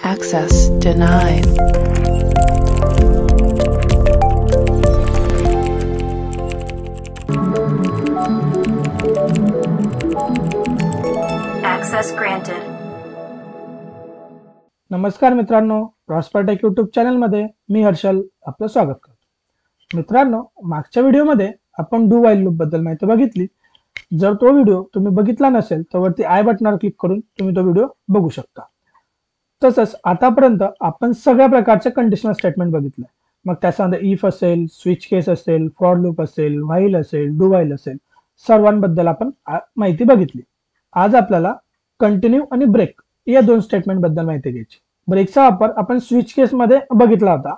Access denied. Access granted. नमस्कार मित्रांनो, प्रॉस्परटेक YouTube चॅनलमध्ये मी हर्षल आपलं स्वागत करतो. मित्रांनो, मागच्या व्हिडिओमध्ये आपण डू व्हाईल लूप बद्दल माहिती बघितली. जर तो व्हिडिओ तुम्ही बघितला नसेल तर वरती आय बटनावर क्लिक करून तुम्ही तो व्हिडिओ बघू शकता. तसंच आतापर्यंत आपण सगळ्या प्रकारचे कंडिशनल स्टेटमेंट बघितले. मग त्याच्यामध्ये इफ असेल, स्विच केस असेल, फॉर लूप असेल, व्हाईल असेल, डू व्हाईल असेल, सर्वांबद्दल आपण माहिती बघितली. आज आपल्याला कंटिन्यू आणि ब्रेक या दोन स्टेटमेंट बद्दल माहिती घ्यायची. ब्रेकचा वापर आपण स्विच केस मध्ये बघितला होता.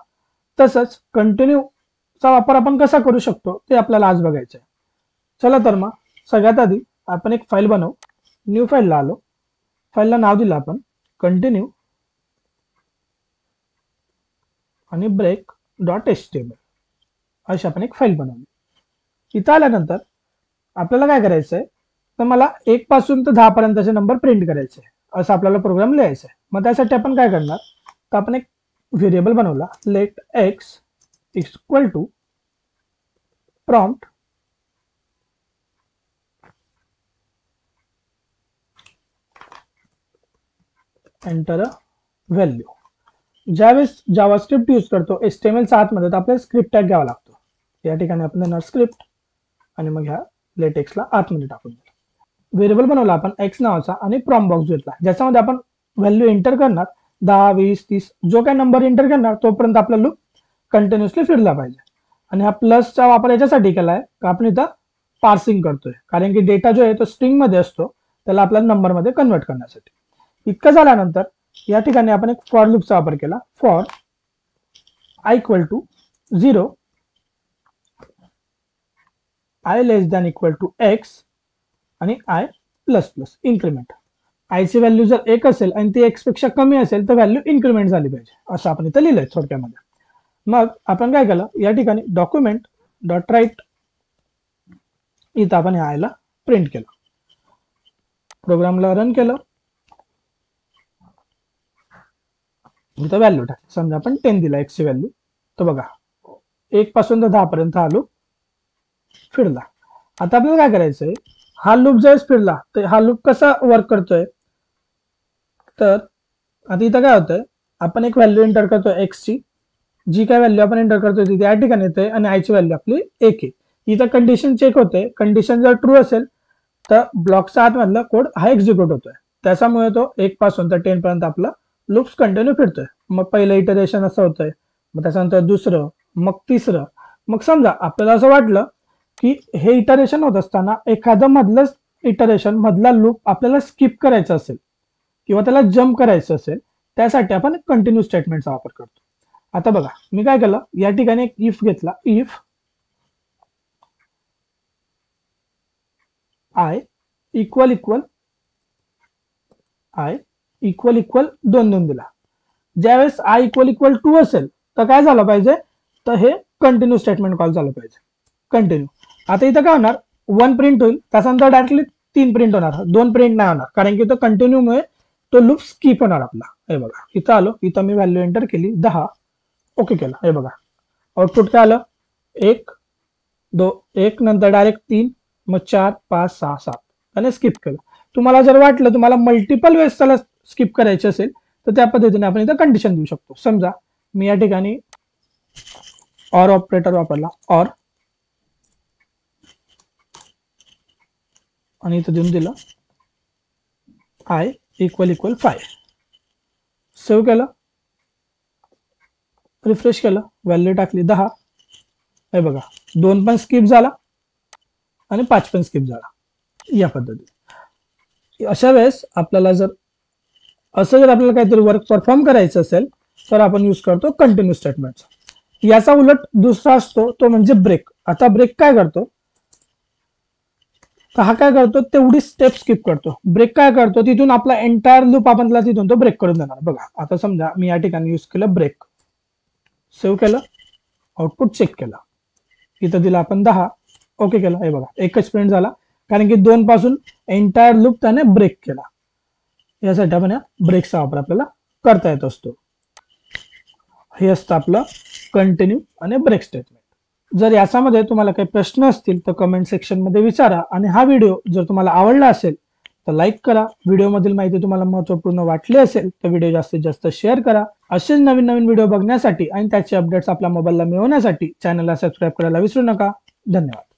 तसंच कंटिन्यू चा वापर आपण कसा करू शकतो ते आपल्याला आज बघायचं आहे. चला तर मग सगळ्यात आधी आपण एक फाईल बनवू. न्यू फाईलला आलो. फाईलला नाव दिलं आपण कंटिन्यू आणि ब्रेक .html अशी आपण एक फाईल बनवली. इथं आल्यानंतर आपल्याला काय करायचं आहे तर मला 1 पासून तर 10 पर्यंतचे नंबर प्रिंट करायचे असं आपल्याला प्रोग्राम लिहायचा आहे. मग त्यासाठी आपण काय करणार तर आपण एक व्हेरिएबल बनवला, let x equal to prompt enter a value. ज्यावेळेस जावास्क्रिप्ट यूज करतो HTML च्या आतमध्ये तर आपल्याला स्क्रिप्ट टॅग घ्यावा लागतो. या ठिकाणी आपण देणार स्क्रिप्ट आणि मग ह्या लेटेक्सला आतमध्ये टाकून देऊ. व्हेरिएबल बनवला आपण एक्स नावाचा आणि प्रॉम्प्ट बॉक्स घेतला ज्याच्यामध्ये आपण व्हॅल्यू एंटर करणार. 10, 20, 30 जो काही नंबर एंटर करणार तोपर्यंत आपला लूप कंटिन्युअसली फिरला पाहिजे. आणि हा प्लसचा वापर याच्यासाठी केलाय का आपण इथं पार्सिंग करतोय, कारण की डेटा जो आहे तो स्ट्रिंग मध्ये असतो त्याला आपल्याला नंबर मध्ये कन्वर्ट करण्यासाठी. इतकं झाल्यानंतर या ठिकाणी आपण एक फॉर लूपचा वापर केला. For i equal to 0, i less than equal to x आणि i plus plus increment. I ची व्हॅल्यू जर 1 असेल आणि ती x पेक्षा कमी असेल तर व्हॅल्यू इन्क्रीमेंट झाली पाहिजे असं आपण इथं लिहिलंय थोडक्यामध्ये. मग आपण काय केलं या ठिकाणी डॉक्युमेंट डॉट राईट इथं आपण ह्या आयला प्रिंट केलं. प्रोग्रामला रन केलं. इथं व्हॅल्यू टाक, समजा आपण 10 दिला x ची व्हॅल्यू. तर बघा 1 पासून तर 10 पर्यंत हा लूप फिरला. आता आपल्याला काय करायचंय, हा लूप जर फिरला तर हा लूप कसा वर्क करतोय तर आता इथं काय होतंय आपण एक व्हॅल्यू एंटर करतोय x ची. जी काय व्हॅल्यू आपण एंटर करतोय ती या ठिकाणी येते आणि i ची व्हॅल्यू आपली 1 आहे. इथं कंडिशन चेक होते. कंडिशन जर ट्रू असेल तर ब्लॉकचा आतमधला कोड हा एक्झिक्यूट होतोय. त्याच्यामुळे तो 1 पासून तर 10 पर्यंत आपला लूप्स कंटिन्यू फिरतोय. मग पहिलं इटरेशन असं होतंय, मग त्याच्यानंतर दुसरं, मग तिसरं. मग समजा आपल्याला असं वाटलं की हे इटरेशन होत असताना एखादं मधलं इटरेशन मधला लूप आपल्याला स्किप करायचं असेल किंवा त्याला जम्प करायचं असेल त्यासाठी आपण कंटिन्यू स्टेटमेंटचा वापर करतो. आता बघा मी काय केलं या ठिकाणी एक इफ घेतला. इफ आय इक्वल इक्वल 2 दिला. ज्यावेळेस आय इक्वल 2 असेल तर काय झालं पाहिजे तर हे कंटिन्यू स्टेटमेंट कॉल झालं पाहिजे. कंटिन्यू. आता इथं काय होणार 1 प्रिंट होईल, त्याच्यानंतर डायरेक्टली 3 प्रिंट होणार, 2 प्रिंट नाही होणार, कारण की तो कंटिन्यू मुळे तो लूप स्किप होणार आपला. हे बघा इथं आलो, इथं मी व्हॅल्यू एंटर केली 10, ओके केला. हे बघा आउटपुट काय आलं 1 2 1 नंतर डायरेक्ट 3, मग 4 5 6 7 आणि स्किप केलं. तुम्हाला जर वाटलं तुम्हाला मल्टिपल वेळेस त्याला स्किप करायचे असेल तर त्या पद्धतीने आपण इथं कंडिशन देऊ शकतो. समजा मी या ठिकाणी ऑर ऑपरेटर वापरला, ऑर, आणि इथं देऊन दिलं आय इक्वल 5. सेव्ह केलं, रिफ्रेश केलं, व्हॅल्यू टाकली 10. हे बघा 2 पण स्किप झाला आणि 5 पण स्किप झाला. या पद्धतीने अशा वेळेस आपल्याला जर आपल्याला काहीतरी वर्क परफॉर्म करायचं असेल तर आपण यूज करतो कंटिन्यू स्टेटमेंट. याचा उलट दुसरा असतो तो म्हणजे ब्रेक. आता ब्रेक काय करतो तर हा काय करतो तेवढी स्टेप स्किप करतो. ब्रेक काय करतो तिथून आपला एंटायर लूप आपण त्याला तिथून तो ब्रेक करून देणार. बघा आता समजा मी या ठिकाणी यूज केलं ब्रेक, सेव्ह केलं, आउटपुट चेक केलं, इथं दिला आपण 10, ओके केलं. हे बघा एकच प्रिंट झाला कारण की 2 पासून एंटायर लूप त्याने ब्रेक केला. यासाठी आपण या ब्रेकचा वापर आपल्याला करता येत असतो. हे असतं आपलं कंटिन्यू आणि ब्रेक स्टेटमेंट. जर याच्यामध्ये तुम्हाला काही प्रश्न असतील तर कमेंट सेक्शन मध्ये विचारा आणि हा व्हिडिओ जर तुम्हाला आवडला असेल तर लाईक करा. व्हिडिओमधील माहिती तुम्हाला महत्त्वपूर्ण वाटली असेल तर व्हिडिओ जास्तीत जास्त शेअर करा. असेच नवीन नवीन व्हिडिओ बघण्यासाठी आणि त्याचे अपडेट्स आपल्या मोबाईलला मिळवण्यासाठी चॅनलला सबस्क्राईब करायला विसरू नका. धन्यवाद.